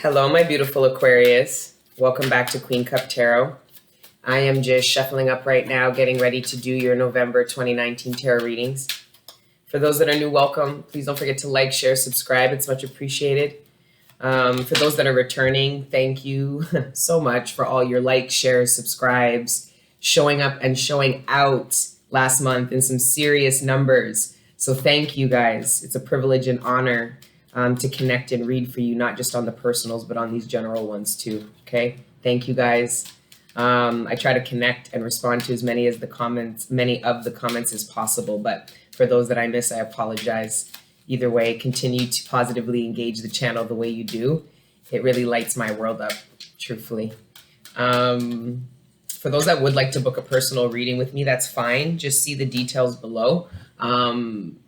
Hello, my beautiful Aquarius. Welcome back to Queen Cup Tarot. I am just shuffling up right now, getting ready to do your November 2019 tarot readings. For those that are new, welcome. Please don't forget to like, share, subscribe. It's much appreciated. For those that are returning, thank you so much for all your likes, shares, subscribes, showing up and showing out last month in some serious numbers. So thank you guys. It's a privilege and honor to connect and read for you, not just on the personals, but on these general ones too. Okay. Thank you guys. I try to connect and respond to as many of the comments as possible, but for those that I miss, I apologize. Either way, continue to positively engage the channel the way you do. It really lights my world up, truthfully. For those that would like to book a personal reading with me, that's fine. Just see the details below.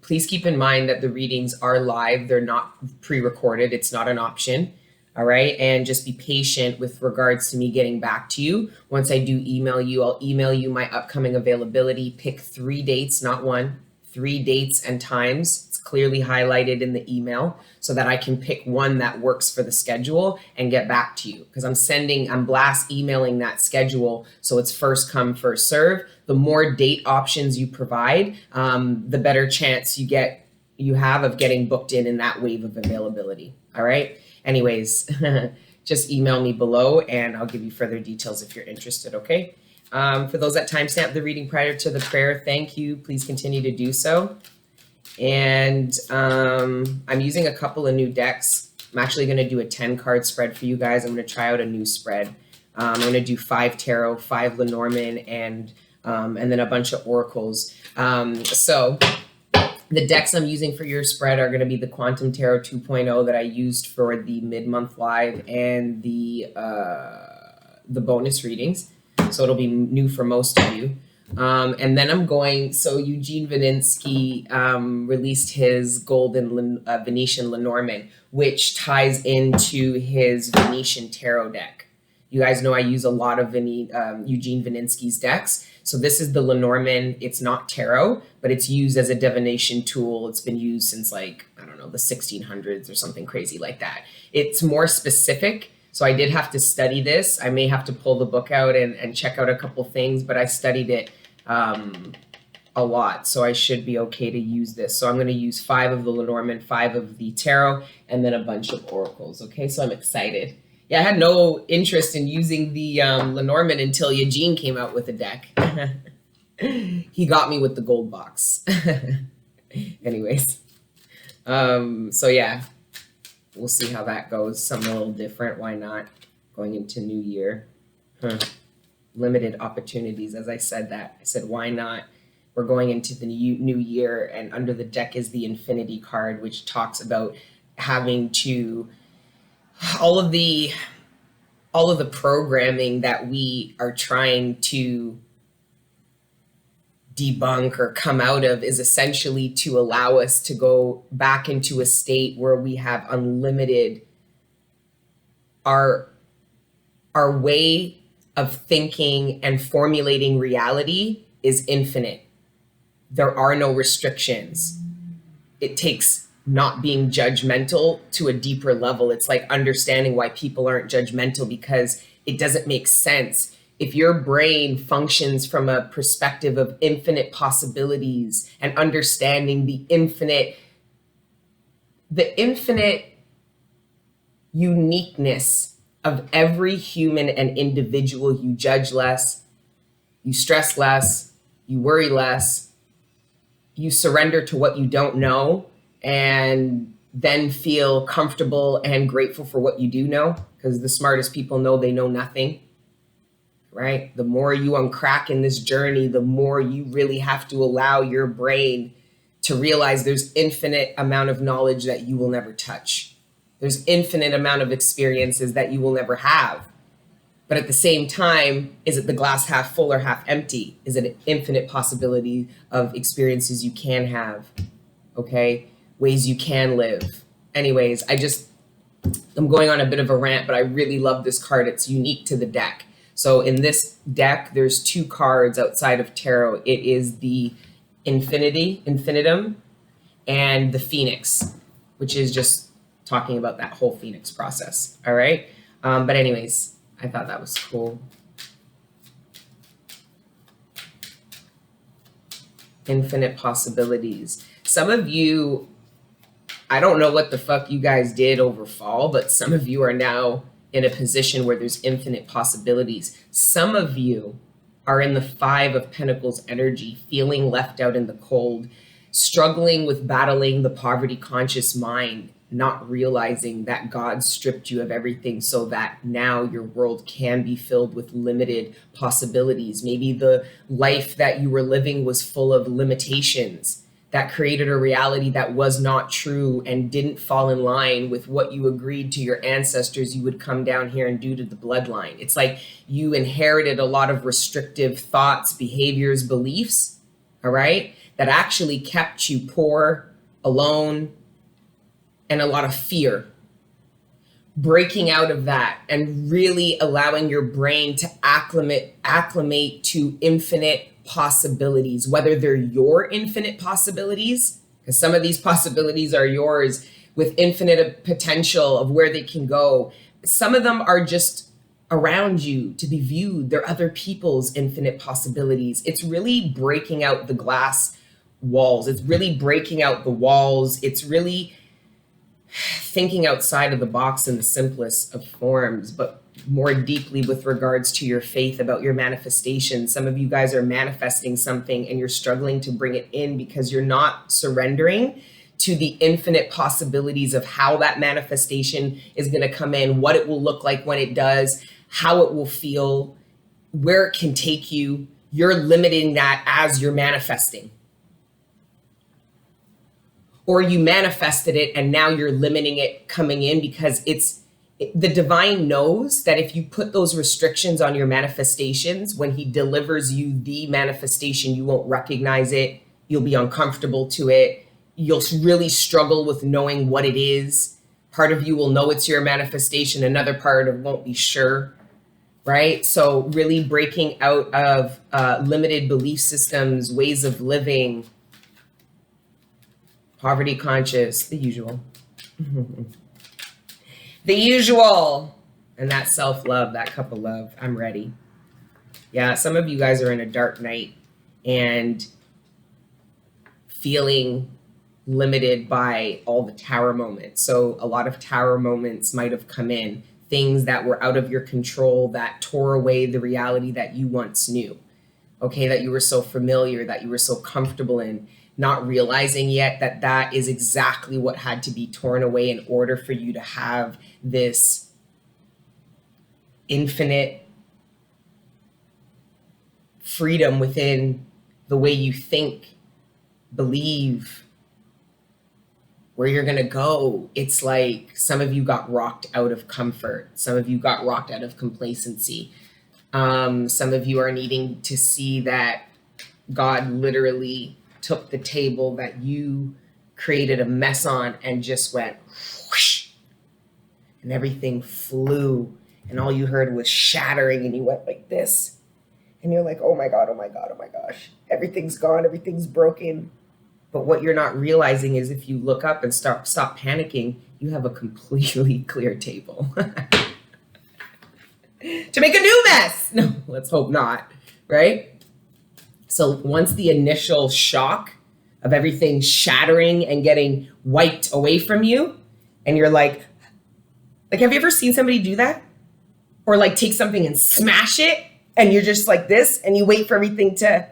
Please keep in mind that the readings are live. They're not pre-recorded. It's not an option. All right. And just be patient with regards to me getting back to you. Once I do email you, I'll email you my upcoming availability. Pick 3 dates, not one, 3 dates and times. It's clearly highlighted in the email so that I can pick one that works for the schedule and get back to you. Because I'm blast emailing that schedule. So it's first come, first serve. The more date options you provide, the better chance you have of getting booked in that wave of availability. All right. Anyways, just email me below and I'll give you further details if you're interested. Okay. For those that timestamp the reading prior to the prayer, thank you. Please continue to do so. And I'm using a couple of new decks. I'm actually going to do a 10-card spread for you guys. I'm going to try out a new spread. I'm going to do 5 tarot, 5 Lenormand, and then a bunch of oracles. So the decks I'm using for your spread are going to be the Quantum Tarot 2.0 that I used for the mid-month live and the bonus readings. So it'll be new for most of you. And then so Eugene Vininsky released his Golden Venetian Lenormand, which ties into his Venetian tarot deck. You guys know I use a lot of Eugene Vininsky's decks. So this is the Lenormand. It's not tarot, but it's used as a divination tool. It's been used since the 1600s or something crazy like that. It's more specific. So I did have to study this. I may have to pull the book out and check out a couple things, but I studied it a lot. So I should be okay to use this. So I'm going to use 5 of the Lenormand, 5 of the tarot, and then a bunch of oracles. Okay, so I'm excited. Yeah, I had no interest in using the Lenormand until Eugene came out with a deck. He got me with the gold box. Anyways, so yeah, we'll see how that goes. Something a little different. Why not? Going into new year. Limited opportunities, as I said that. I said, why not? We're going into the new year, and under the deck is the Infinity card, which talks about having to all of the programming that we are trying to debunk or come out of is essentially to allow us to go back into a state where we have unlimited our way of thinking and formulating reality is infinite. There are no restrictions. It takes not being judgmental to a deeper level. It's like understanding why people aren't judgmental, because it doesn't make sense. If your brain functions from a perspective of infinite possibilities and understanding the infinite uniqueness of every human and individual, you judge less, you stress less, you worry less, you surrender to what you don't know, and then feel comfortable and grateful for what you do know, because the smartest people know they know nothing, right? The more you uncrack in this journey, the more you really have to allow your brain to realize there's infinite amount of knowledge that you will never touch. There's infinite amount of experiences that you will never have. But at the same time, is it the glass half full or half empty? Is it an infinite possibility of experiences you can have? Okay. Ways you can live. Anyways, I'm going on a bit of a rant, but I really love this card. It's unique to the deck. So in this deck, there's 2 cards outside of tarot. It is the infinitum, and the Phoenix, which is just talking about that whole Phoenix process. All right. But anyways, I thought that was cool. Infinite possibilities. Some of you, I don't know what the fuck you guys did over fall, but some of you are now in a position where there's infinite possibilities. Some of you are in the 5 of Pentacles energy, feeling left out in the cold, struggling with battling the poverty conscious mind, not realizing that God stripped you of everything so that now your world can be filled with limited possibilities. Maybe the life that you were living was full of limitations that created a reality that was not true and didn't fall in line with what you agreed to your ancestors you would come down here and do to the bloodline. It's like you inherited a lot of restrictive thoughts, behaviors, beliefs, all right, that actually kept you poor, alone, and a lot of fear. Breaking out of that and really allowing your brain to acclimate to infinite possibilities, whether they're your infinite possibilities, because some of these possibilities are yours with infinite potential of where they can go. Some of them are just around you to be viewed. They're other people's infinite possibilities. It's really breaking out the glass walls. It's really breaking out the walls. It's really thinking outside of the box in the simplest of forms, but more deeply with regards to your faith about your manifestation. Some of you guys are manifesting something and you're struggling to bring it in because you're not surrendering to the infinite possibilities of how that manifestation is going to come in, what it will look like when it does, how it will feel, where it can take you. You're limiting that as you're manifesting. Or you manifested it and now you're limiting it coming in because the divine knows that if you put those restrictions on your manifestations, when he delivers you the manifestation, you won't recognize it. You'll be uncomfortable to it. You'll really struggle with knowing what it is. Part of you will know it's your manifestation. Another part of won't be sure, right? So really breaking out of limited belief systems, ways of living, poverty conscious, the usual. The usual. And that self-love, that cup of love, I'm ready. Yeah, some of you guys are in a dark night and feeling limited by all the tower moments. So a lot of tower moments might have come in, things that were out of your control that tore away the reality that you once knew, okay, that you were so familiar, that you were so comfortable in, not realizing yet that that is exactly what had to be torn away in order for you to have this infinite freedom within the way you think, believe, where you're going to go. It's like some of you got rocked out of comfort. Some of you got rocked out of complacency. Some of you are needing to see that God literally took the table that you created a mess on and just went whoosh, and everything flew and all you heard was shattering and you went like this and you're like, oh my God, oh my God, oh my gosh, everything's gone, everything's broken. But what you're not realizing is if you look up and stop panicking, you have a completely clear table to make a new mess. No, let's hope not, right? So once the initial shock of everything shattering and getting wiped away from you, and you're like, have you ever seen somebody do that? Or like take something and smash it, and you're just like this, and you wait for everything to,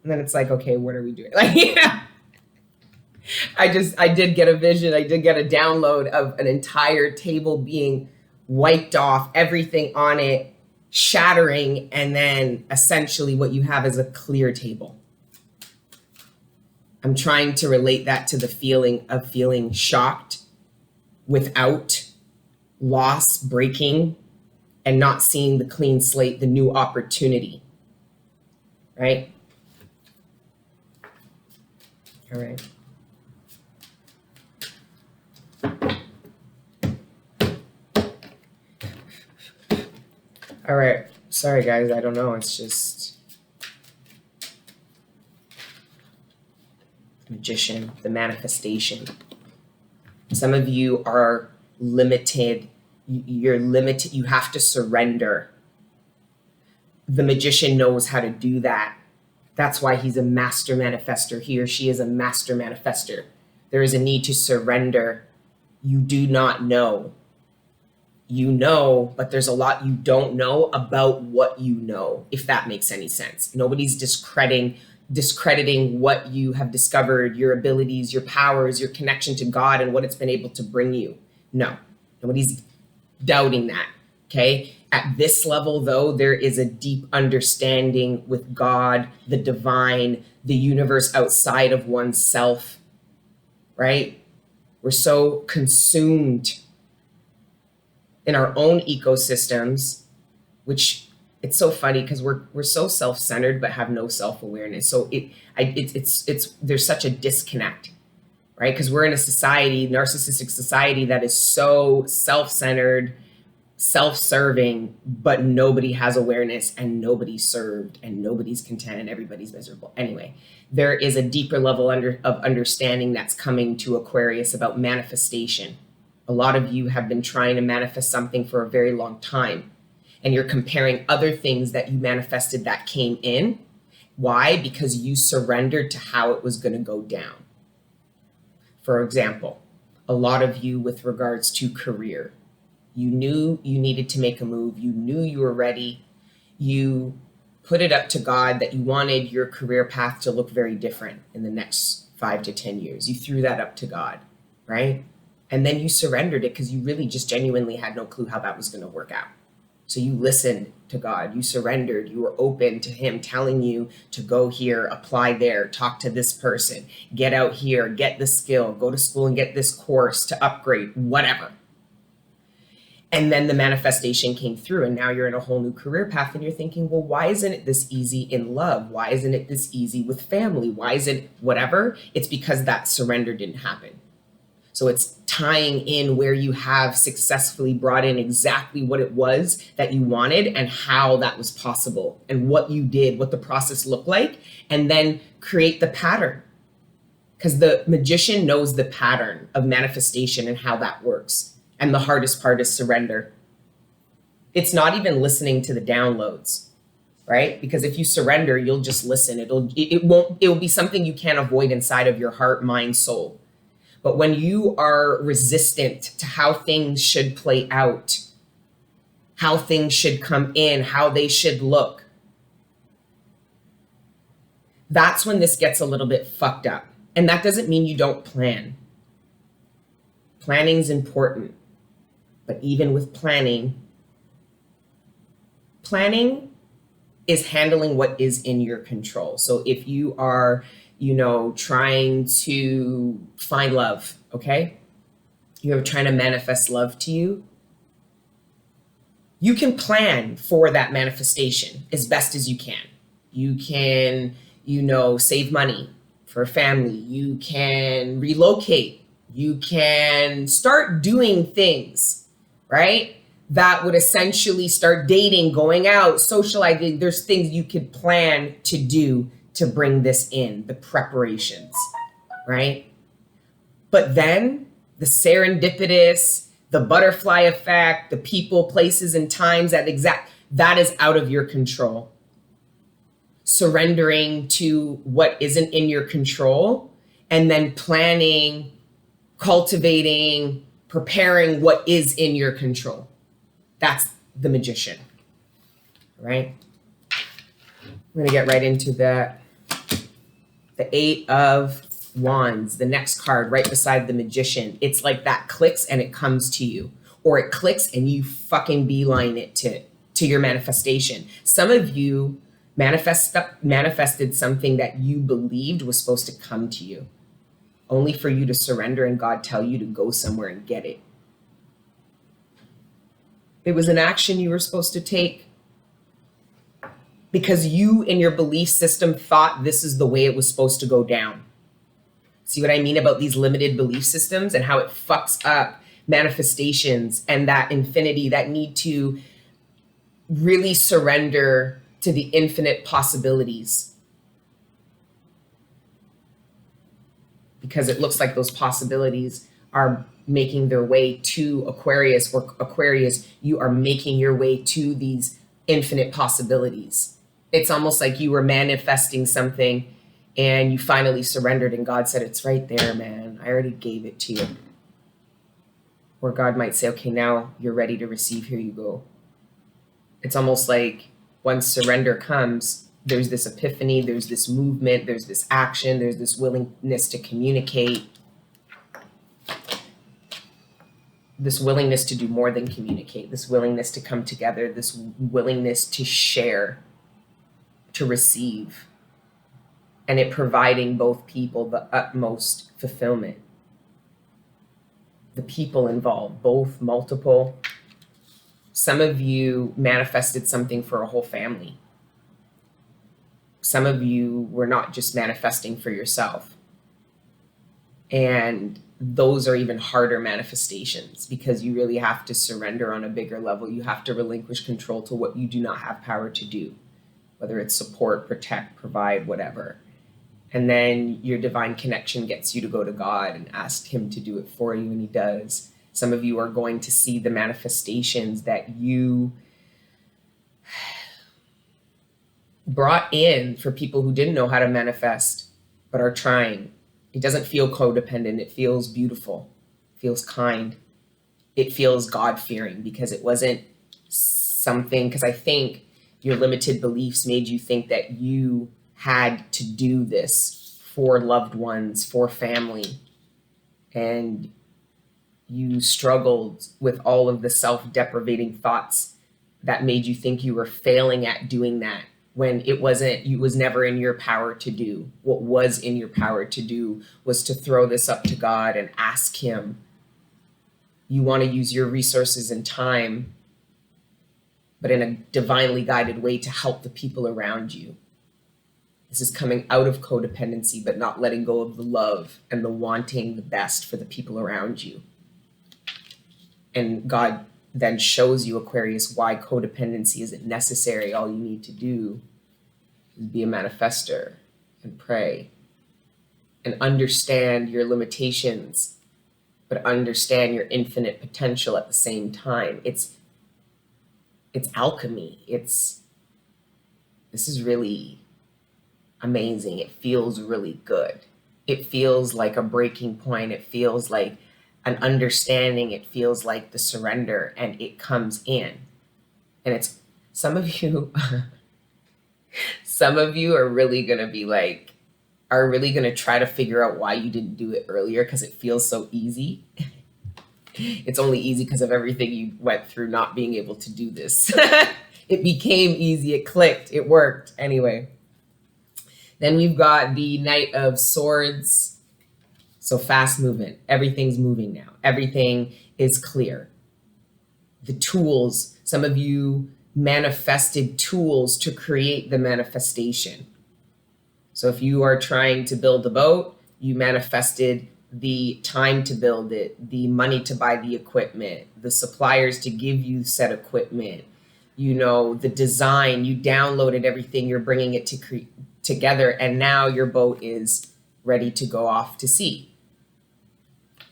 and then it's like, okay, what are we doing? Like, yeah. I did get a vision. I did get a download of an entire table being wiped off, everything on it shattering, and then essentially what you have is a clear table. I'm trying to relate that to the feeling of feeling shocked without loss, breaking, and not seeing the clean slate, the new opportunity, right? All right. All right. Sorry, guys. I don't know. It's just magician, the manifestation. Some of you are limited. You're limited. You have to surrender. The magician knows how to do that. That's why he's a master manifester. He or she is a master manifester. There is a need to surrender. You do not know. You know, but there's a lot you don't know about what you know, if that makes any sense. Nobody's discrediting what you have discovered, your abilities, your powers, your connection to God, and what it's been able to bring you. No, nobody's doubting that. Okay. At this level, though, there is a deep understanding with God, the divine, the universe outside of oneself, right? We're so consumed in our own ecosystems, which it's so funny because we're so self-centered but have no self-awareness. So it's there's such a disconnect, right? Because we're in a society, narcissistic society, that is so self-centered, self-serving, but nobody has awareness and nobody's served and nobody's content and everybody's miserable. Anyway, there is a deeper level of understanding that's coming to Aquarius about manifestation. A lot of you have been trying to manifest something for a very long time, and you're comparing other things that you manifested that came in. Why? Because you surrendered to how it was going to go down. For example, a lot of you with regards to career, you knew you needed to make a move. You knew you were ready. You put it up to God that you wanted your career path to look very different in the next 5 to 10 years. You threw that up to God, right? And then you surrendered it because you really just genuinely had no clue how that was going to work out. So you listened to God, you surrendered, you were open to him telling you to go here, apply there, talk to this person, get out here, get the skill, go to school and get this course to upgrade, whatever. And then the manifestation came through, and now you're in a whole new career path, and you're thinking, well, why isn't it this easy in love? Why isn't it this easy with family? Why isn't it whatever? It's because that surrender didn't happen. So it's tying in where you have successfully brought in exactly what it was that you wanted and how that was possible and what you did, what the process looked like, and then create the pattern. Because the magician knows the pattern of manifestation and how that works. And the hardest part is surrender. It's not even listening to the downloads, right? Because if you surrender, you'll just listen. It will be something you can't avoid inside of your heart, mind, soul. But when you are resistant to how things should play out, how things should come in, how they should look, that's when this gets a little bit fucked up. And that doesn't mean you don't plan. Planning's important. But even with planning is handling what is in your control. So if you are trying to find love, okay? You're trying to manifest love to you. You can plan for that manifestation as best as you can. You can, save money for a family. You can relocate. You can start doing things, right? That would essentially start dating, going out, socializing. There's things you could plan to do to bring this in, the preparations, right? But then the serendipitous, the butterfly effect, the people, places, and times that is out of your control. Surrendering to what isn't in your control and then planning, cultivating, preparing what is in your control. That's the magician, right? I'm going to get right into the 8 of Wands, the next card right beside the magician. It's like that clicks and it comes to you, or it clicks and you fucking beeline it to your manifestation. Some of you manifested something that you believed was supposed to come to you, only for you to surrender and God tell you to go somewhere and get it. It was an action you were supposed to take because you in your belief system thought this is the way it was supposed to go down. See what I mean about these limited belief systems and how it fucks up manifestations and that infinity, that need to really surrender to the infinite possibilities. Because it looks like those possibilities are making their way to Aquarius, or Aquarius, you are making your way to these infinite possibilities. It's almost like you were manifesting something and you finally surrendered, and God said, it's right there, man. I already gave it to you. Or God might say, okay, now you're ready to receive. Here you go. It's almost like once surrender comes, there's this epiphany, there's this movement, there's this action, there's this willingness to communicate, this willingness to do more than communicate, this willingness to come together, this willingness to share, to receive, and it providing both people the utmost fulfillment. The people involved, both, multiple. Some of you manifested something for a whole family. Some of you were not just manifesting for yourself. And those are even harder manifestations because you really have to surrender on a bigger level. You have to relinquish control to what you do not have power to do, whether it's support, protect, provide, whatever. And then your divine connection gets you to go to God and ask him to do it for you, and he does. Some of you are going to see the manifestations that you brought in for people who didn't know how to manifest, but are trying. It doesn't feel codependent. It feels beautiful. It feels kind. It feels God-fearing because it wasn't something, because I think your limited beliefs made you think that you had to do this for loved ones, for family. And you struggled with all of the self-deprivating thoughts that made you think you were failing at doing that when it wasn't, it was never in your power to do. What was in your power to do was to throw this up to God and ask him. You want to use your resources and time, but in a divinely guided way to help the people around you. This is coming out of codependency, but not letting go of the love and the wanting the best for the people around you. And God then shows you, Aquarius, why codependency isn't necessary. All you need to do is be a manifester and pray and understand your limitations, but understand your infinite potential at the same time. It's alchemy. This is really amazing. It feels really good. It feels like a breaking point. It feels like an understanding. It feels like the surrender, and it comes in. And it's some of you are really going to be like, are really going to try to figure out why you didn't do it earlier because it feels so easy. It's only easy because of everything you went through not being able to do this. It became easy. It clicked. It worked. Anyway. Then we've got the Knight of Swords. So fast movement. Everything's moving now. Everything is clear. The tools, some of you manifested tools to create the manifestation. So if you are trying to build a boat, you manifested the time to build it, the money to buy the equipment, the suppliers to give you said equipment, the design, you downloaded everything, you're bringing it together, and now your boat is ready to go off to sea.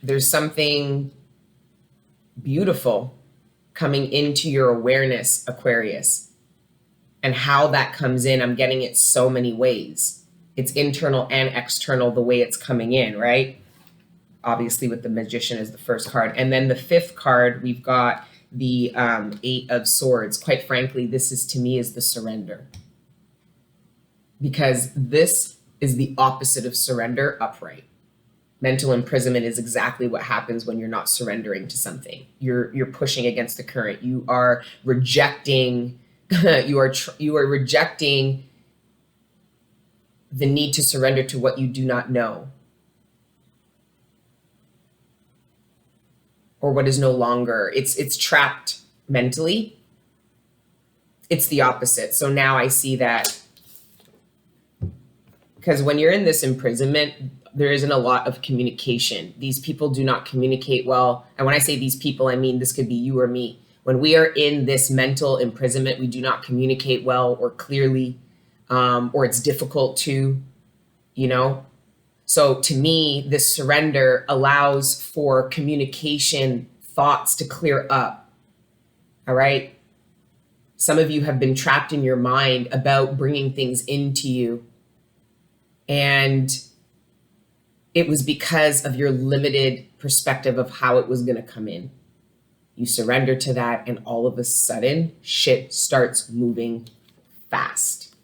There's something beautiful coming into your awareness, Aquarius, and how that comes in. I'm getting it so many ways. It's internal and external, the way it's coming in, right? Obviously with the Magician as the first card. And then the fifth card, we've got the Eight of Swords. Quite frankly, this is, to me, is the surrender. Because this is the opposite of surrender, upright. Mental imprisonment is exactly what happens when you're not surrendering to something. You're pushing against the current. You are rejecting. You are rejecting the need to surrender to what you do not know, or what is no longer. It's trapped mentally. It's the opposite. So now I see that. Because when you're in this imprisonment, there isn't a lot of communication. These people do not communicate well. And when I say these people, I mean this could be you or me. When we are in this mental imprisonment, we do not communicate well or clearly, or it's difficult to, So to me, this surrender allows for communication, thoughts to clear up. All right. Some of you have been trapped in your mind about bringing things into you. And it was because of your limited perspective of how it was going to come in. You surrender to that, and all of a sudden, shit starts moving fast.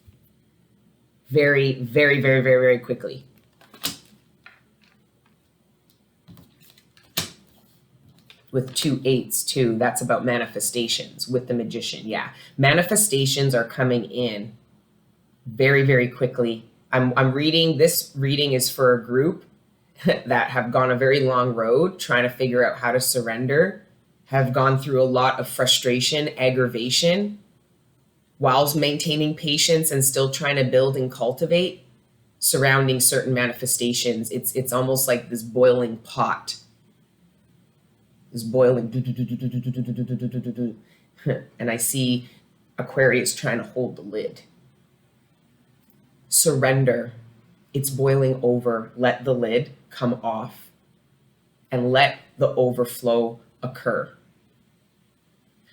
Very, very, very, very, very quickly. With 2 8s too, that's about manifestations with the magician. Yeah, manifestations are coming in very, very quickly. I'm reading, this reading is for a group that have gone a very long road trying to figure out how to surrender, have gone through a lot of frustration, aggravation, whilst maintaining patience and still trying to build and cultivate surrounding certain manifestations. It's almost like this boiling pot. This boiling, and I see Aquarius trying to hold the lid. Surrender. It's boiling over. Let the lid come off and let the overflow occur.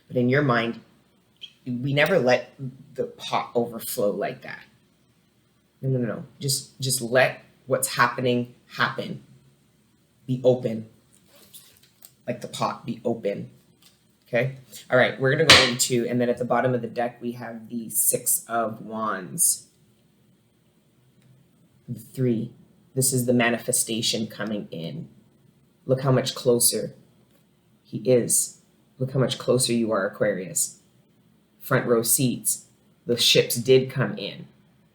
But in your mind, we never let the pot overflow like that. No. Just let what's happening happen. Be open. Like the pot, be open. Okay? All right, we're going to go into, and then at the bottom of the deck, we have the 6 of Wands. The 3. This is the manifestation coming in. Look how much closer he is. Look how much closer you are, Aquarius. Front row seats. The ships did come in.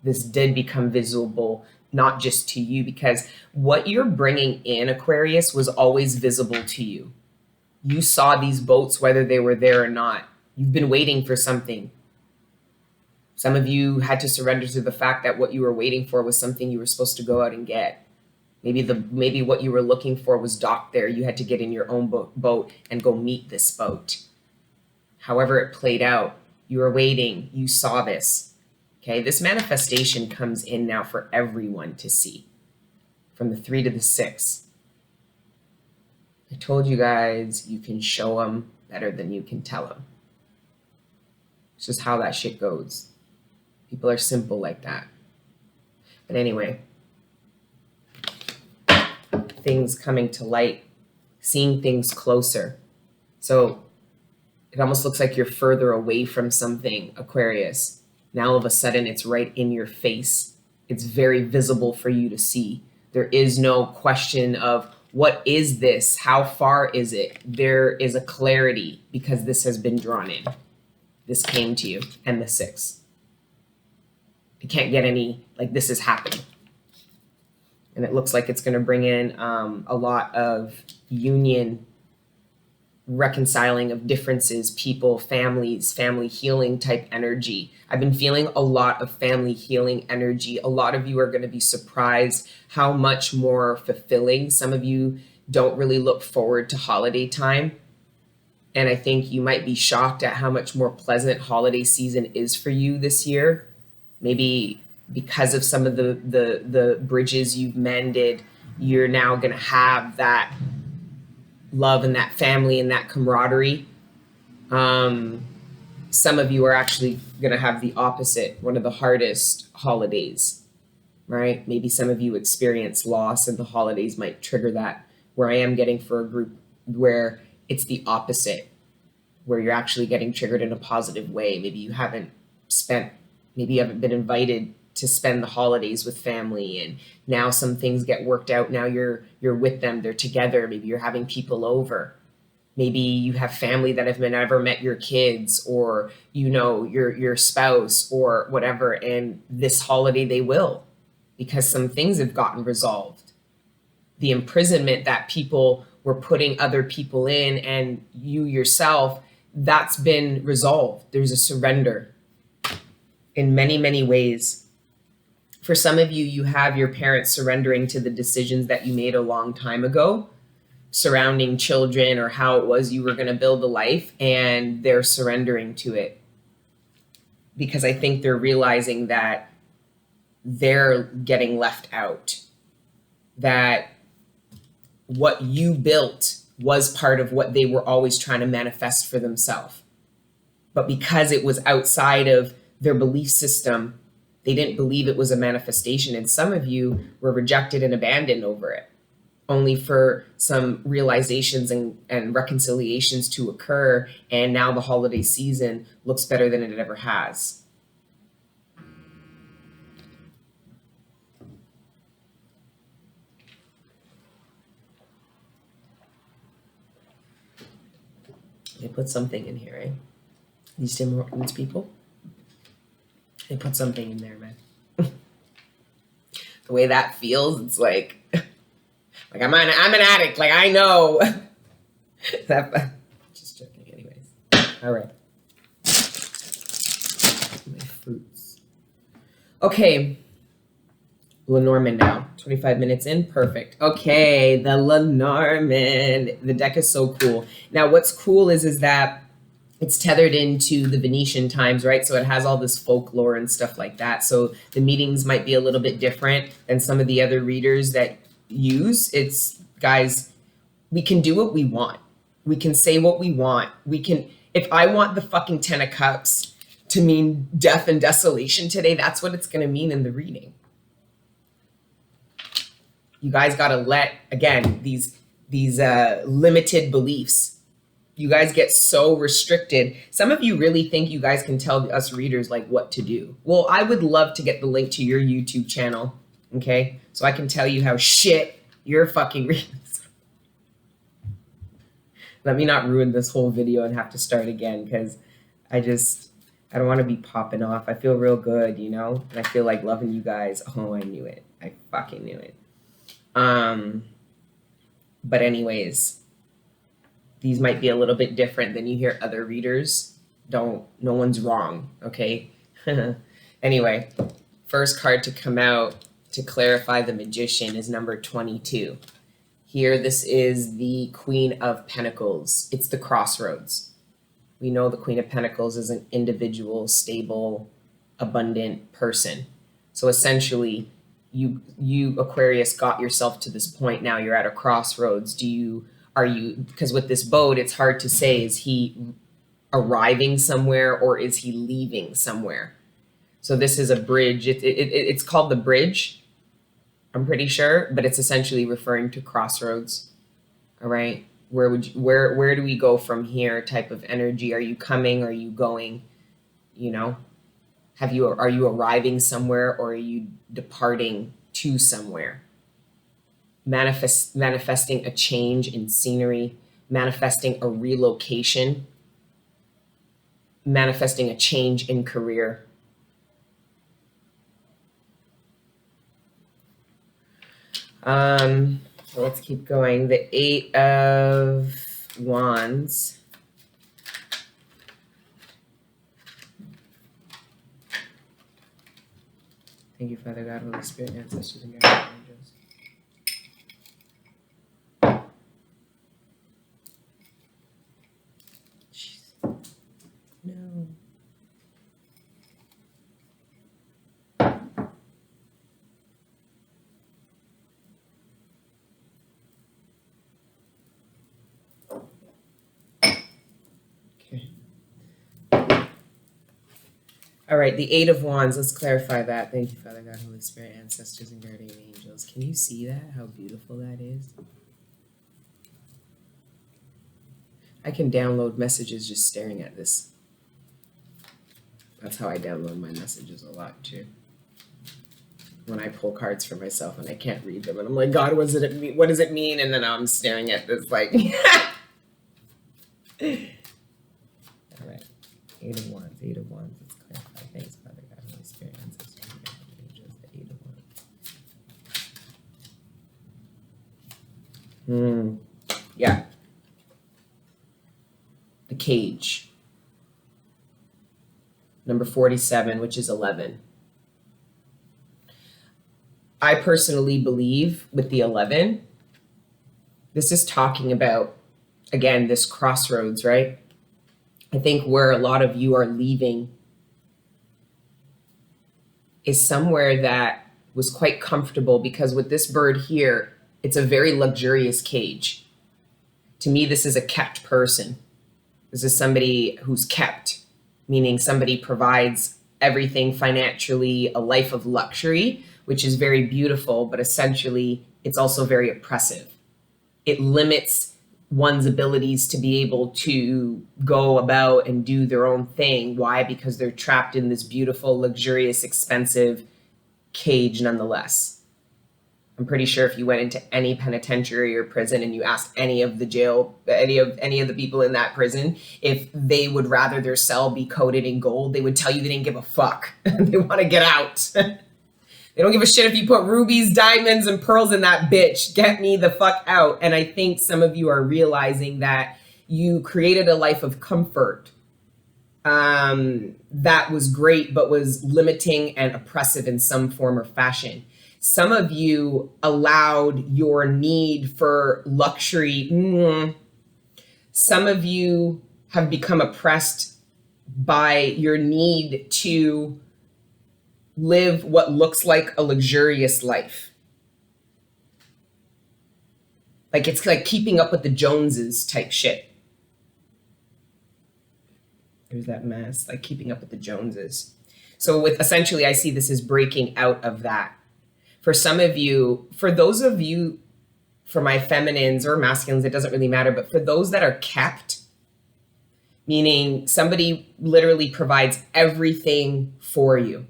This did become visible, not just to you, because what you're bringing in, Aquarius, was always visible to you. You saw these boats, whether they were there or not. You've been waiting for something. Some of you had to surrender to the fact that what you were waiting for was something you were supposed to go out and get. Maybe what you were looking for was docked there. You had to get in your own boat and go meet this boat. However it played out, you were waiting. You saw this. Okay, this manifestation comes in now for everyone to see. From the 3 to the 6. I told you guys, you can show them better than you can tell them. It's just how that shit goes. People are simple like that. But anyway, things coming to light, seeing things closer. So it almost looks like you're further away from something, Aquarius. Now all of a sudden it's right in your face. It's very visible for you to see. There is no question of, what is this? How far is it? There is a clarity because this has been drawn in. This came to you, and the 6. You can't get any, like, this is happening. And it looks like it's going to bring in a lot of union, reconciling of differences, people, families, family healing type energy. I've been feeling a lot of family healing energy. A lot of you are going to be surprised how much more fulfilling. Some of you don't really look forward to holiday time. And I think you might be shocked at how much more pleasant holiday season is for you this year. Maybe because of some of the bridges you've mended, you're now going to have that love and that family and that camaraderie. Some of you are actually going to have the opposite, one of the hardest holidays, right? Maybe some of you experience loss and the holidays might trigger that, where I am getting for a group where it's the opposite, where you're actually getting triggered in a positive way. Maybe you haven't been invited to spend the holidays with family, and now some things get worked out. Now you're with them, they're together. Maybe you're having people over. Maybe you have family that have never met your kids, or your spouse or whatever, and this holiday they will, because some things have gotten resolved. The imprisonment that people were putting other people in, and you yourself, that's been resolved. There's a surrender in many, many ways. For some of you, you have your parents surrendering to the decisions that you made a long time ago surrounding children or how it was you were going to build a life, and they're surrendering to it because I think they're realizing that they're getting left out. that what you built was part of what they were always trying to manifest for themselves. But because it was outside of their belief system, they didn't believe it was a manifestation. And some of you were rejected and abandoned over it, only for some realizations and reconciliations to occur. And now the holiday season looks better than it ever has. They put something in here, eh? These Tim Hortons people, they put something in there, man. The way that feels, it's like I'm an addict. Like, I know. Just joking, anyways. All right. My fruits. Okay. Lenormand now. 25 minutes in. Perfect. Okay, the Lenormand. The deck is so cool. Now, what's cool is that it's tethered into the Venetian times, right? So it has all this folklore and stuff like that. So the meanings might be a little bit different than some of the other readers that use. It's, guys, we can do what we want. We can say what we want. We can, if I want the fucking 10 of Cups to mean death and desolation today, that's what it's going to mean in the reading. You guys got to let, again, these limited beliefs. You guys get so restricted. Some of you really think you guys can tell us readers like what to do. Well, I would love to get the link to your YouTube channel, okay? So I can tell you how shit your fucking readings. Let me not ruin this whole video and have to start again, because I don't want to be popping off. I feel real good, you know? And I feel like loving you guys. Oh, I knew it. I fucking knew it. But anyways, these might be a little bit different than you hear other readers. No one's wrong, okay? Anyway, first card to come out to clarify the Magician is number 22. Here, this is the Queen of Pentacles. It's the crossroads. We know the Queen of Pentacles is an individual, stable, abundant person. So essentially, you Aquarius got yourself to this point. Now you're at a crossroads. Because with this boat, it's hard to say, is he arriving somewhere or is he leaving somewhere? So this is a bridge. It's called the bridge, I'm pretty sure, but it's essentially referring to crossroads. All right. Where do we go from here type of energy? Are you coming? Are you going? You know, are you arriving somewhere or are you departing to somewhere? Manifesting a change in scenery, manifesting a relocation, manifesting a change in career. So let's keep going. The 8 of Wands. Thank you, Father God, Holy Spirit, ancestors, and guardian angels. No. Okay. All right, the 8 of Wands, let's clarify that. Thank you, Father God, Holy Spirit, ancestors, and guardian angels. Can you see that? How beautiful that is? I can download messages just staring at this. That's how I download my messages a lot too. When I pull cards for myself and I can't read them, and I'm like, God, what does it mean? And then I'm staring at this like. All right, 8 of Wands, 8 of Wands. Let's clarify. Thanks, Father God, Holy Spirit, ancestors, and guardian angels. The 8 of Wands. Yeah. The Cage. Number 47, which is 11. I personally believe with the 11, this is talking about, again, this crossroads, right? I think where a lot of you are leaving is somewhere that was quite comfortable, because with this bird here, it's a very luxurious cage. To me, this is a kept person. This is somebody who's kept, meaning somebody provides everything financially, a life of luxury, which is very beautiful, but essentially it's also very oppressive. It limits one's abilities to be able to go about and do their own thing. Why? Because they're trapped in this beautiful, luxurious, expensive cage nonetheless. I'm pretty sure if you went into any penitentiary or prison and you asked any of the the people in that prison if they would rather their cell be coated in gold, they would tell you they didn't give a fuck. They want to get out. They don't give a shit if you put rubies, diamonds, and pearls in that bitch. Get me the fuck out. And I think some of you are realizing that you created a life of comfort that was great, but was limiting and oppressive in some form or fashion. Some of you allowed your need for luxury. Some of you have become oppressed by your need to live what looks like a luxurious life. Like it's like keeping up with the Joneses type shit. There's that mess, like keeping up with the Joneses. So with essentially, I see this as breaking out of that. For some of you, for those of you, for my feminines or masculines, it doesn't really matter, but for those that are kept, meaning somebody literally provides everything for you,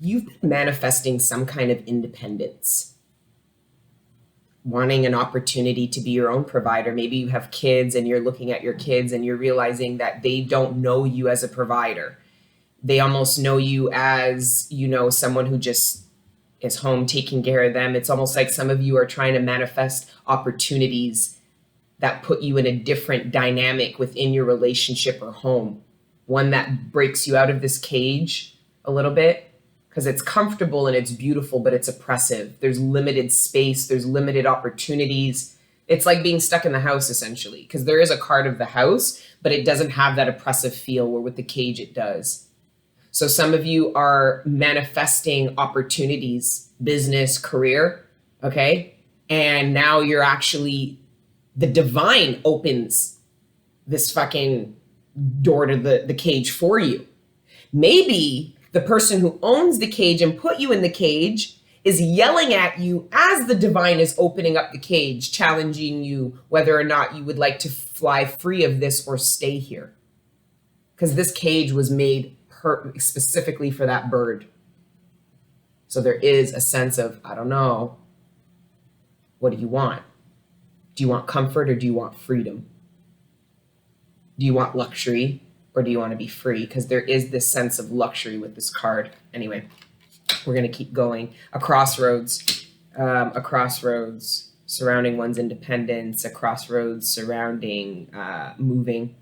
you've been manifesting some kind of independence, wanting an opportunity to be your own provider. Maybe you have kids and you're looking at your kids and you're realizing that they don't know you as a provider. They almost know you as, you know, someone who just is home taking care of them. It's almost like some of you are trying to manifest opportunities that put you in a different dynamic within your relationship or home, one that breaks you out of this cage a little bit, because it's comfortable and it's beautiful, but it's oppressive. There's limited space. There's limited opportunities. It's like being stuck in the house, essentially, because there is a card of the house, but it doesn't have that oppressive feel where with the cage it does. So some of you are manifesting opportunities, business, career, okay? And now you're actually, the divine opens this fucking door to the cage for you. Maybe the person who owns the cage and put you in the cage is yelling at you as the divine is opening up the cage, challenging you whether or not you would like to fly free of this or stay here. Because this cage was made specifically for that bird. So there is a sense of, I don't know, what do you want? Do you want comfort or do you want freedom? Do you want luxury or do you want to be free? Because there is this sense of luxury with this card. Anyway, we're going to keep going. A crossroads surrounding one's independence, a crossroads surrounding moving.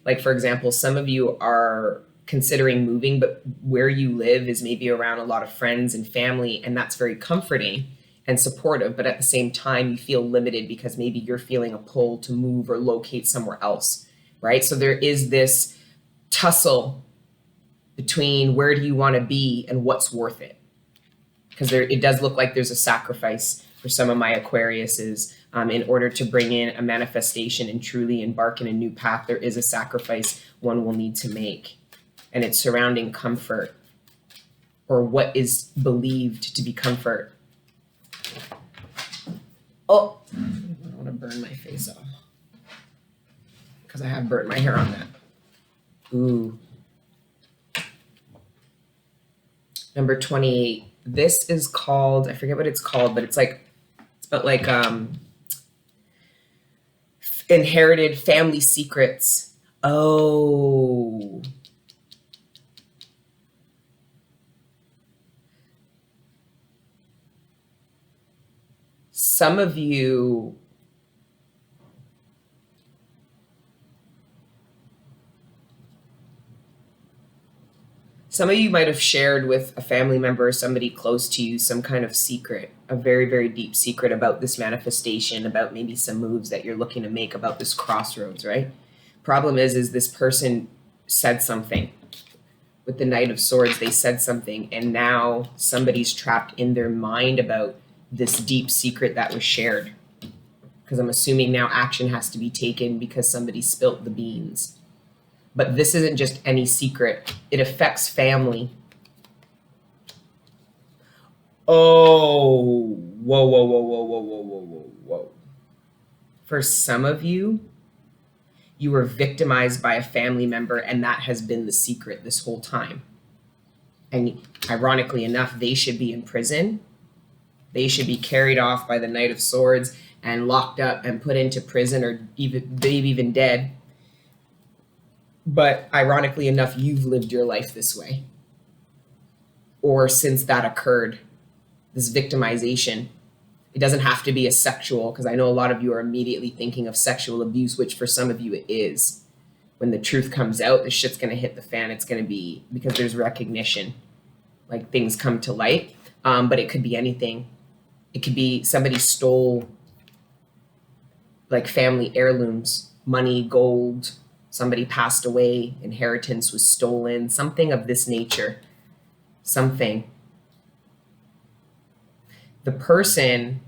Like, for example, some of you are considering moving, but where you live is maybe around a lot of friends and family, and that's very comforting and supportive, but at the same time you feel limited because maybe you're feeling a pull to move or locate somewhere else, right? So there is this tussle between where do you want to be and what's worth it, because it does look like there's a sacrifice for some of my Aquariuses. In order to bring in a manifestation and truly embark in a new path, there is a sacrifice one will need to make. And it's surrounding comfort, or what is believed to be comfort. Oh, I don't want to burn my face off because I have burnt my hair on that. Ooh. Number 28. This is called, I forget what it's called, but it's about like inherited family secrets. Oh. Some of you might have shared with a family member or somebody close to you some kind of secret, a very, very deep secret about this manifestation, about maybe some moves that you're looking to make, about this crossroads, right? Problem is this person said something, with the Knight of Swords, they said something, and now somebody's trapped in their mind about this deep secret that was shared. Because I'm assuming now action has to be taken because somebody spilt the beans. But this isn't just any secret. It affects family. Oh, whoa, whoa, whoa, whoa, whoa, whoa, whoa, whoa, whoa. For some of you, you were victimized by a family member, and that has been the secret this whole time. And ironically enough, they should be in prison. They should be carried off by the Knight of Swords and locked up and put into prison, or maybe even dead. But ironically enough, you've lived your life this way. Or since that occurred, this victimization. It doesn't have to be a sexual, because I know a lot of you are immediately thinking of sexual abuse, which for some of you it is. When the truth comes out, the shit's going to hit the fan. It's going to be because there's recognition, like things come to light. But it could be anything. It could be somebody stole like family heirlooms, money, gold, somebody passed away, inheritance was stolen, something of this nature, something. The person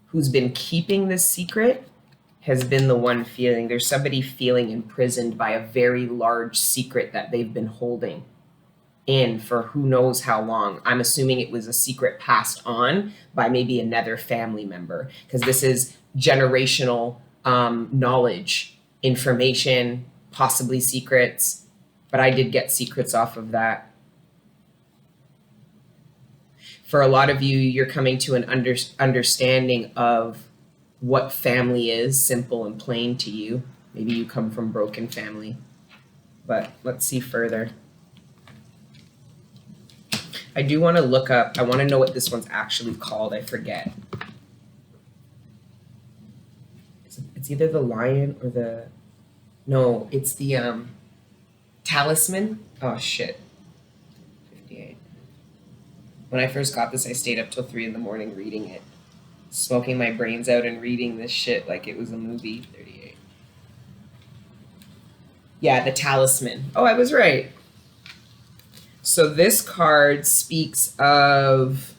who's been keeping this secret has been the one feeling, there's somebody feeling imprisoned by a very large secret that they've been holding in for who knows how long. I'm assuming it was a secret passed on by maybe another family member, because this is generational knowledge, information, possibly secrets, but I did get secrets off of that. For a lot of you, you're coming to an understanding of what family is, simple and plain to you. Maybe you come from broken family, but let's see further. I do want to look up, I want to know what this one's actually called. I forget. It's either the lion or the, no, it's the talisman. Oh shit. 58. When I first got this, I stayed up till 3 a.m. reading it, smoking my brains out and reading this shit like it was a movie. 38. Yeah, the talisman. Oh, I was right. So this card speaks of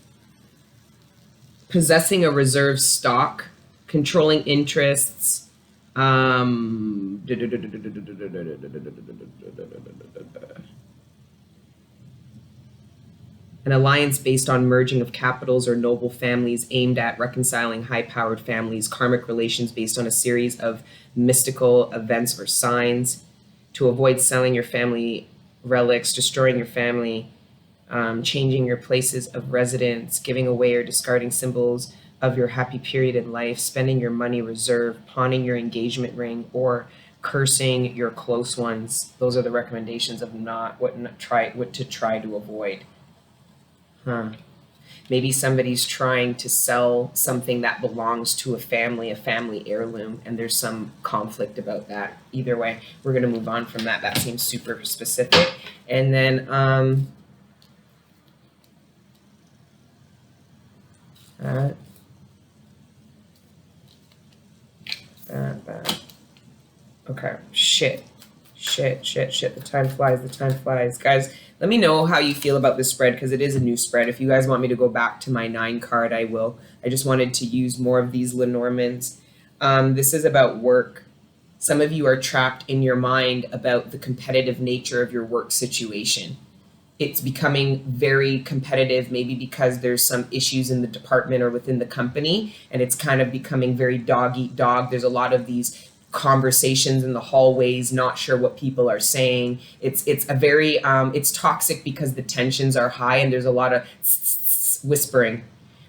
possessing a reserve stock, controlling interests, an alliance based on merging of capitals or noble families aimed at reconciling high-powered families, karmic relations based on a series of mystical events or signs, to avoid selling your family relics, destroying your family, changing your places of residence, giving away or discarding symbols of your happy period in life, spending your money reserve, pawning your engagement ring, or cursing your close ones. Those are the recommendations of what to try to avoid. Maybe somebody's trying to sell something that belongs to a family heirloom, and there's some conflict about that. Either way, we're going to move on from that. That seems super specific. And then okay, shit. The time flies. Guys, let me know how you feel about this spread, because it is a new spread. If you guys want me to go back to my 9 card, I will. I just wanted to use more of these Lenormands. This is about work. Some of you are trapped in your mind about the competitive nature of your work situation. It's becoming very competitive, maybe because there's some issues in the department or within the company, and it's kind of becoming very dog eat dog. There's a lot of these conversations in the hallways, not sure what people are saying. It's a very it's toxic because the tensions are high and there's a lot of whispering.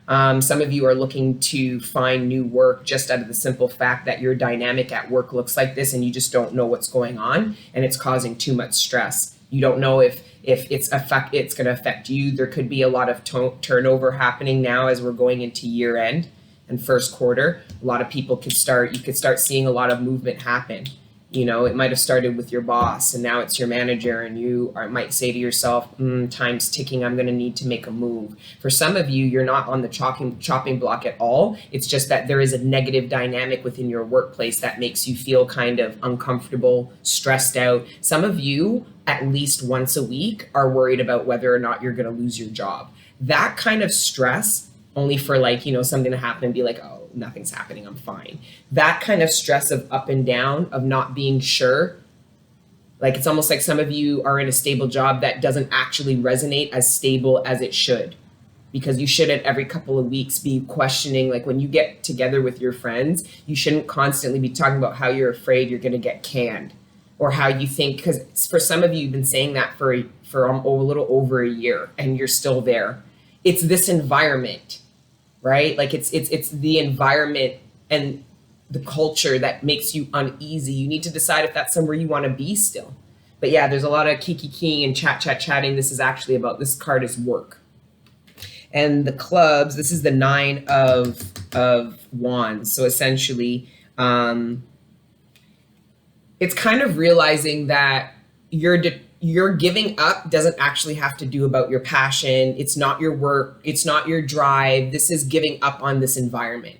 Some of you are looking to find new work just out of the simple fact that your dynamic at work looks like this, and you just don't know what's going on, and it's causing too much stress. You don't know if it's going to affect you. There could be a lot of turnover happening now as we're going into year end and first quarter. A lot of people you could start seeing a lot of movement happen. You know, it might have started with your boss and now it's your manager, and might say to yourself, time's ticking, I'm going to need to make a move. For some of you, you're not on the chopping block at all. It's just that there is a negative dynamic within your workplace that makes you feel kind of uncomfortable, stressed out. Some of you, at least once a week, are worried about whether or not you're going to lose your job. That kind of stress, only for like, something to happen and be like, oh, nothing's happening, I'm fine. That kind of stress of up and down, of not being sure. Like, it's almost like some of you are in a stable job that doesn't actually resonate as stable as it should, because you shouldn't every couple of weeks be questioning, like when you get together with your friends, you shouldn't constantly be talking about how you're afraid you're going to get canned, or how you think, because for some of you, you've been saying that for a little over a year and you're still there. It's this environment, right? Like it's the environment and the culture that makes you uneasy. You need to decide if that's somewhere you want to be still. But yeah, there's a lot of kiki and chatting. This card is work. And the clubs, this is the 9 of wands. So essentially, it's kind of realizing that your giving up doesn't actually have to do about your passion. It's not your work. It's not your drive. This is giving up on this environment.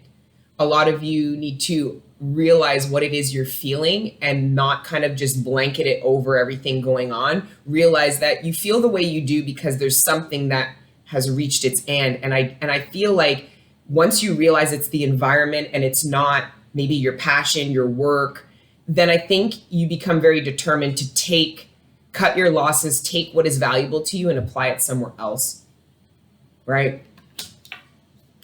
A lot of you need to realize what it is you're feeling and not kind of just blanket it over everything going on. Realize that you feel the way you do because there's something that has reached its end. And I feel like once you realize it's the environment and it's not maybe your passion, your work, then I think you become very determined to cut your losses, take what is valuable to you and apply it somewhere else, right?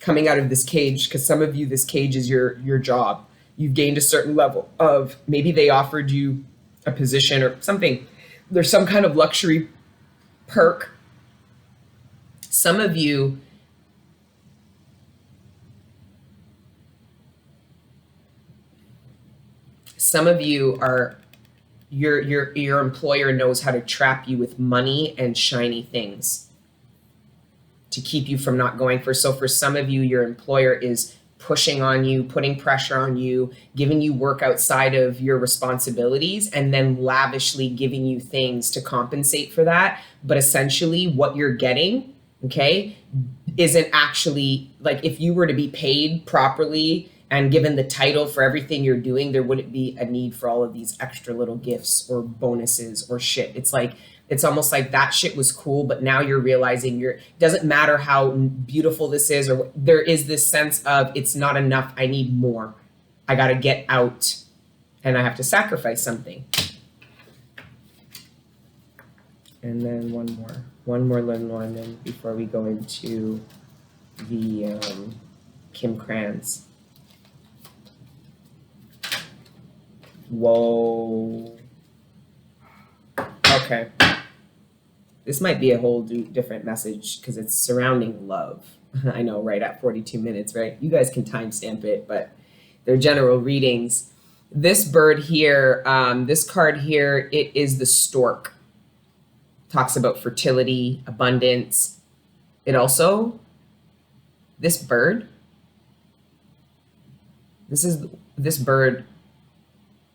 Coming out of this cage, because some of you, this cage is your job. You've gained a certain level of, maybe they offered you a position or something. There's some kind of luxury perk. Some of you, are, your employer knows how to trap you with money and shiny things to keep you from not going for. So for some of you, your employer is pushing on you, putting pressure on you, giving you work outside of your responsibilities, and then lavishly giving you things to compensate for that. But essentially what you're getting, okay, isn't actually, like, if you were to be paid properly and given the title for everything you're doing, there wouldn't be a need for all of these extra little gifts or bonuses or shit. It's almost like that shit was cool, but now you're realizing doesn't matter how beautiful this is, or there is this sense of it's not enough. I need more. I got to get out and I have to sacrifice something. And then one more Lenormand before we go into the Kim Kranz. Whoa. Okay. This might be a whole different message because it's surrounding love. I know, right at 42 minutes, right? You guys can timestamp it, but they're general readings. This bird here, this card here, it is the stork. Talks about fertility, abundance. It also, this bird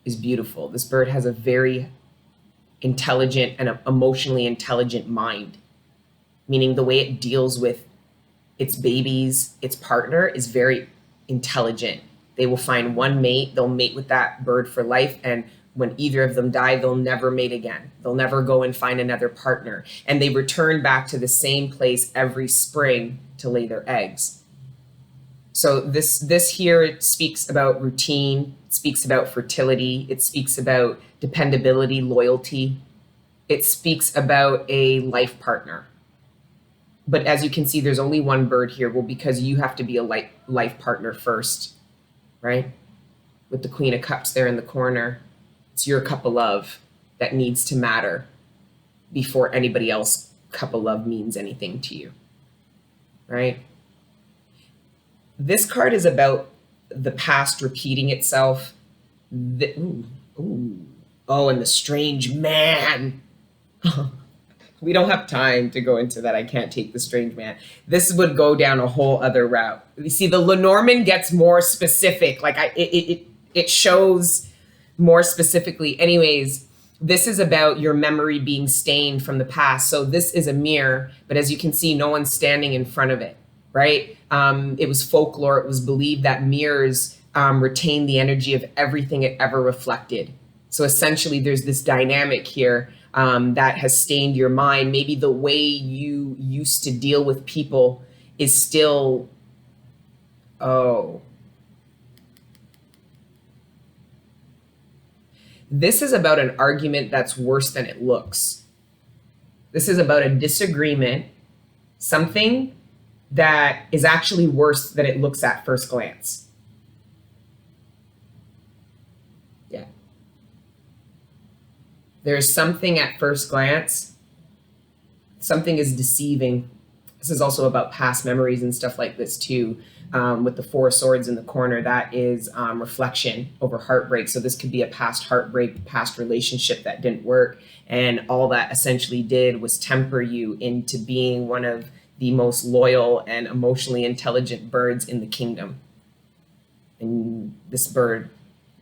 is beautiful. This bird has a very intelligent and emotionally intelligent mind, meaning the way it deals with its babies, its partner, is very intelligent. They will find one mate, they'll mate with that bird for life, and when either of them die, they'll never mate again. They'll never go and find another partner. And they return back to the same place every spring to lay their eggs. So this here, it speaks about routine, it speaks about fertility, it speaks about dependability, loyalty. It speaks about a life partner. But as you can see, there's only one bird here. Well, because you have to be a life partner first, right? With the Queen of Cups there in the corner. It's your cup of love that needs to matter before anybody else's cup of love means anything to you, right? This card is about the past repeating itself. And the strange man. We don't have time to go into that. I can't take the strange man. This would go down a whole other route. You see, the Lenormand gets more specific. Like it shows more specifically, anyways, this is about your memory being stained from the past. So this is a mirror, but as you can see, no one's standing in front of it, right? It was folklore. It was believed that mirrors retain the energy of everything it ever reflected. So essentially, there's this dynamic here that has stained your mind. Maybe the way you used to deal with people is still, oh. This is about an argument that's worse than it looks. This is about a disagreement, something that is actually worse than it looks at first glance. Yeah. There's something at first glance, something is deceiving. This is also about past memories and stuff like this too. With the 4 swords in the corner, that is reflection over heartbreak. So this could be a past heartbreak, past relationship that didn't work. And all that essentially did was temper you into being one of the most loyal and emotionally intelligent birds in the kingdom. And this bird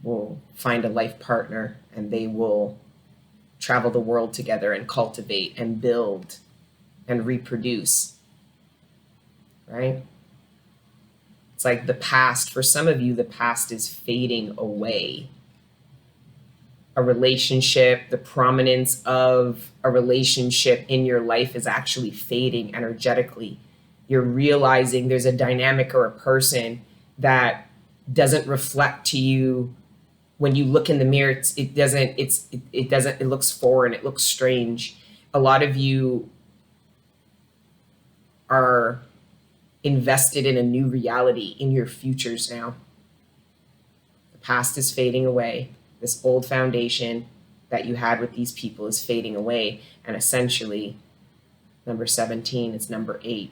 will find a life partner, and they will travel the world together and cultivate and build and reproduce, right? It's like the past, for some of you, the past is fading away. A relationship, the prominence of a relationship in your life is actually fading energetically. You're realizing there's a dynamic or a person that doesn't reflect to you. When you look in the mirror, it looks foreign, it looks strange. A lot of you are invested in a new reality in your futures now. The past is fading away. This old foundation that you had with these people is fading away. And essentially, number 17 is number 8.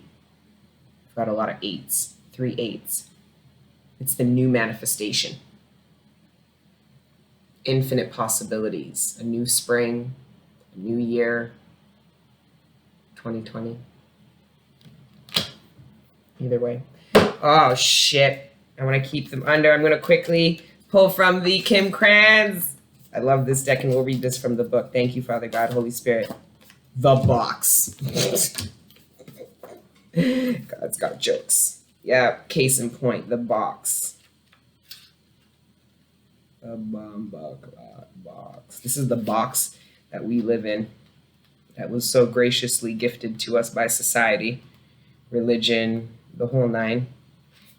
I've got a lot of 8s, 3 8s. It's the new manifestation. Infinite possibilities, a new spring, a new year, 2020. Either way. Oh, shit. I want to keep them under. I'm going to quickly pull from the Kim Kranz. I love this deck, and we'll read this from the book. Thank you, Father God, Holy Spirit. The box. God's got jokes. Yeah, case in point, the box. The box. This is the box that we live in, that was so graciously gifted to us by society, religion, the whole 9,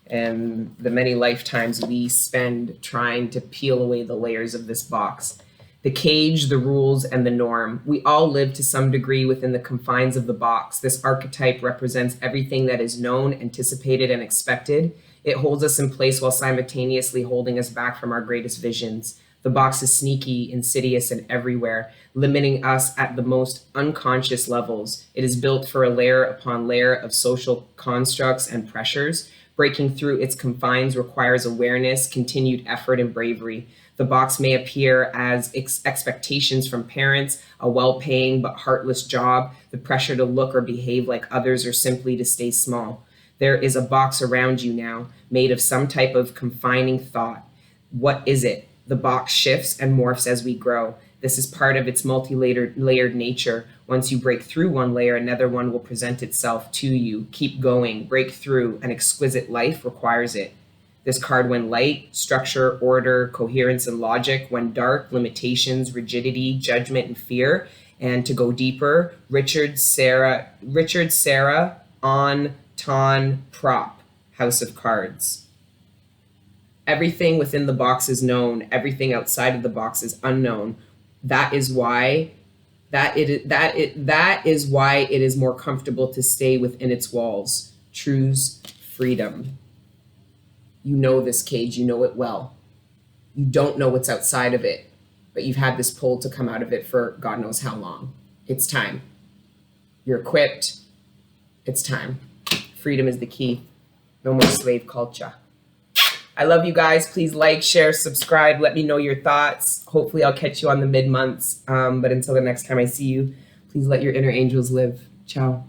and the many lifetimes we spend trying to peel away the layers of this box. The cage, the rules, and the norm. We all live to some degree within the confines of the box. This archetype represents everything that is known, anticipated, and expected. It holds us in place while simultaneously holding us back from our greatest visions. The box is sneaky, insidious, and everywhere, limiting us at the most unconscious levels. It is built for a layer upon layer of social constructs and pressures. Breaking through its confines requires awareness, continued effort, and bravery. The box may appear as expectations from parents, a well-paying but heartless job, the pressure to look or behave like others, or simply to stay small. There is a box around you now, made of some type of confining thought. What is it? The box shifts and morphs as we grow. This is part of its multi-layered nature. Once you break through one layer, another one will present itself to you. Keep going, break through. An exquisite life requires it. This card, when light, structure, order, coherence, and logic. When dark, limitations, rigidity, judgment, and fear. And to go deeper, Richard Serra on Ton Prop, House of Cards. Everything within the box is known. Everything outside of the box is unknown. That is why it is more comfortable to stay within its walls. Choose freedom. You know this cage. You know it well. You don't know what's outside of it, but you've had this pull to come out of it for God knows how long. It's time. You're equipped. It's time. Freedom is the key. No more slave culture. I love you guys. Please like, share, subscribe. Let me know your thoughts. Hopefully I'll catch you on the mid-months. But until the next time I see you, please let your inner angels live. Ciao.